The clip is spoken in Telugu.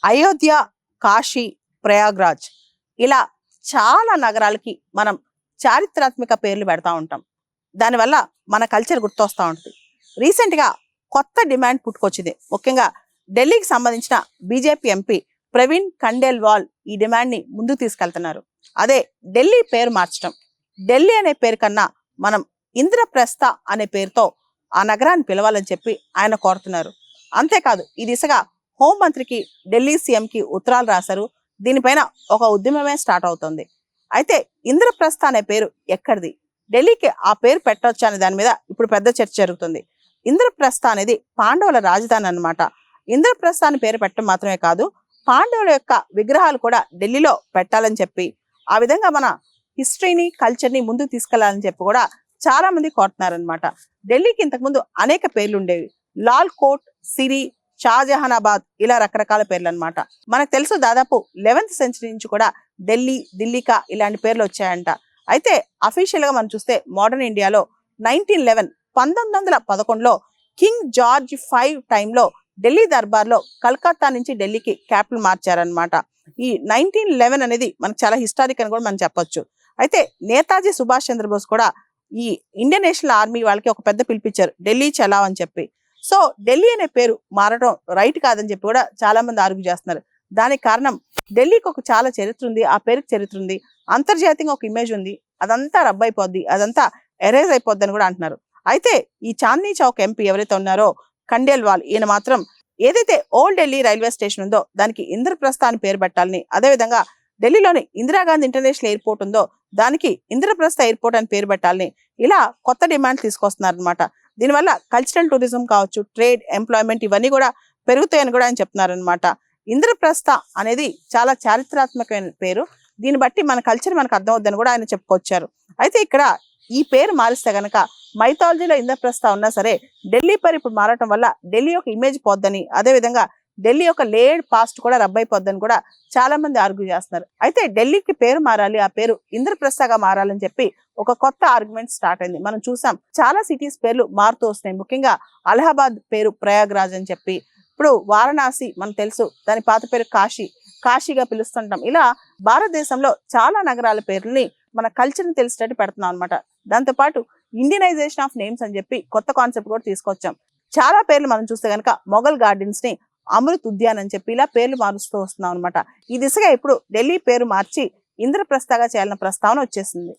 అయోధ్య, కాశీ, ప్రయాగ్రాజ్ ఇలా చాలా నగరాలకి మనం చారిత్రాత్మక పేర్లు పెడతా ఉంటాం. దానివల్ల మన కల్చర్ గుర్తొస్తూ ఉంటుంది. రీసెంట్గా కొత్త డిమాండ్ పుట్టుకొచ్చింది. ముఖ్యంగా ఢిల్లీకి సంబంధించిన బీజేపీ ఎంపీ ప్రవీణ్ ఖండేల్వాల్ ఈ డిమాండ్ని ముందుకు తీసుకెళ్తున్నారు. అదే ఢిల్లీ పేరు మార్చడం. ఢిల్లీ అనే పేరు కన్నా మనం ఇంద్రప్రస్థ అనే పేరుతో ఆ నగరాన్ని పిలవాలని చెప్పి ఆయన కోరుతున్నారు. అంతేకాదు ఈ దిశగా హోంమంత్రికి, ఢిల్లీ సీఎంకి ఉత్తరాలు రాశారు. దీనిపైన ఒక ఉద్యమమే స్టార్ట్ అవుతుంది. అయితే ఇంద్రప్రస్థ అనే పేరు ఎక్కడిది, ఢిల్లీకి ఆ పేరు పెట్టొచ్చు అనే దాని మీద ఇప్పుడు పెద్ద చర్చ జరుగుతుంది. ఇంద్రప్రస్థ అనేది పాండవుల రాజధాని అన్నమాట. ఇంద్రప్రస్థ అని పేరు పెట్టడం మాత్రమే కాదు, పాండవుల యొక్క విగ్రహాలు కూడా ఢిల్లీలో పెట్టాలని చెప్పి, ఆ విధంగా మన హిస్టరీని, కల్చర్ని ముందుకు తీసుకెళ్లాలని చెప్పి కూడా చాలా మంది కోరుతున్నారనమాట. ఢిల్లీకి ఇంతకుముందు అనేక పేర్లు ఉండేవి. లాల్ కోట్, సిరి, షాజహానాబాద్ ఇలా రకరకాల పేర్లు అనమాట. మనకు తెలుసు దాదాపు 11th సెంచరీ నుంచి కూడా ఢిల్లీ, దిల్లీకా ఇలాంటి పేర్లు వచ్చాయంట. అయితే అఫీషియల్ గా మనం చూస్తే మోడర్న్ ఇండియాలో 1911లో కింగ్ జార్జ్ 5 టైంలో ఢిల్లీ దర్బార్లో కలకత్తా నుంచి ఢిల్లీకి క్యాపిటల్ మార్చారనమాట. ఈ 1911 అనేది మనకు చాలా హిస్టారిక్ అని కూడా మనం చెప్పొచ్చు. అయితే నేతాజీ సుభాష్ చంద్రబోస్ కూడా ఈ ఇండియన్ నేషనల్ ఆర్మీ వాళ్ళకి ఒక పెద్ద పిలిపించారు, ఢిల్లీ చలావ్ అని చెప్పి. సో ఢిల్లీ అనే పేరు మారడం రైట్ కాదని చెప్పి కూడా చాలా మంది ఆర్గ్యూ చేస్తున్నారు. దానికి కారణం ఢిల్లీకి ఒక చాలా చరిత్ర ఉంది, ఆ పేరుకి చరిత్ర ఉంది, అంతర్జాతీయంగా ఒక ఇమేజ్ ఉంది, అదంతా రబ్ అయిపోద్ది, అదంతా ఎరేజ్ అయిపోద్ది అని కూడా అంటున్నారు. అయితే ఈ చాందనీ చౌక్ ఎంపీ ఎవరైతే ఉన్నారో ఖండేల్వాల్, ఈయన మాత్రం ఏదైతే ఓల్డ్ ఢిల్లీ రైల్వే స్టేషన్ ఉందో దానికి ఇంద్రప్రస్థ అని పేరు పెట్టాలని, అదేవిధంగా ఢిల్లీలోని ఇందిరాగాంధీ ఇంటర్నేషనల్ ఎయిర్పోర్ట్ ఉందో దానికి ఇంద్రప్రస్థ ఎయిర్పోర్ట్ అని పేరు పెట్టాలని ఇలా కొత్త డిమాండ్ తీసుకొస్తున్నారనమాట. దీనివల్ల కల్చరల్ టూరిజం కావచ్చు, ట్రేడ్, ఎంప్లాయ్మెంట్ ఇవన్నీ కూడా పెరుగుతాయని కూడా ఆయన చెప్తున్నారనమాట. ఇంద్రప్రస్థ అనేది చాలా చారిత్రాత్మకమైన పేరు. దీన్ని బట్టి మన కల్చర్ మనకు అర్థమవుద్దని కూడా ఆయన చెప్పుకొచ్చారు. అయితే ఇక్కడ ఈ పేరు మారిస్తే గనక మైథాలజీలో ఇంద్రప్రస్థ ఉన్నా సరే ఢిల్లీ పేరు ఇప్పుడు మారటం వల్ల ఢిల్లీ యొక్క ఇమేజ్ పోద్దని, అదేవిధంగా ఢిల్లీ యొక్క లేడ్ పాస్ట్ కూడా రబ్బైపోద్దని కూడా చాలా మంది ఆర్గ్యూ చేస్తున్నారు. అయితే ఢిల్లీకి పేరు మారాలి, ఆ పేరు ఇంద్రప్రస్థగా మారాలని చెప్పి ఒక కొత్త ఆర్గ్యుమెంట్ స్టార్ట్ అయింది. మనం చూసాం చాలా సిటీస్ పేర్లు మారుతూ వస్తున్నాయి. ముఖ్యంగా అలహాబాద్ పేరు ప్రయాగ్రాజ్ అని చెప్పి, ఇప్పుడు వారణాసి మనకు తెలుసు, దాని పాత పేరు కాశీ, కాశీగా పిలుస్తుంటాం. ఇలా భారతదేశంలో చాలా నగరాల పేర్లని మన కల్చర్ని తెలిసేటట్టు పెడుతున్నాం అనమాట. దాంతోపాటు ఇండియనైజేషన్ ఆఫ్ నేమ్స్ అని చెప్పి కొత్త కాన్సెప్ట్ కూడా తీసుకొచ్చాం. చాలా పేర్లు మనం చూస్తే కనుక మొఘల్ గార్డెన్స్ ని అమృత్ ఉద్యాన్ అని చెప్పి ఇలా పేర్లు మారుస్తూ వస్తున్నాం అనమాట. ఈ దిశగా ఇప్పుడు ఢిల్లీ పేరు మార్చి ఇంద్రప్రస్థగా చేయాలన్న ప్రస్తావన వచ్చేసింది.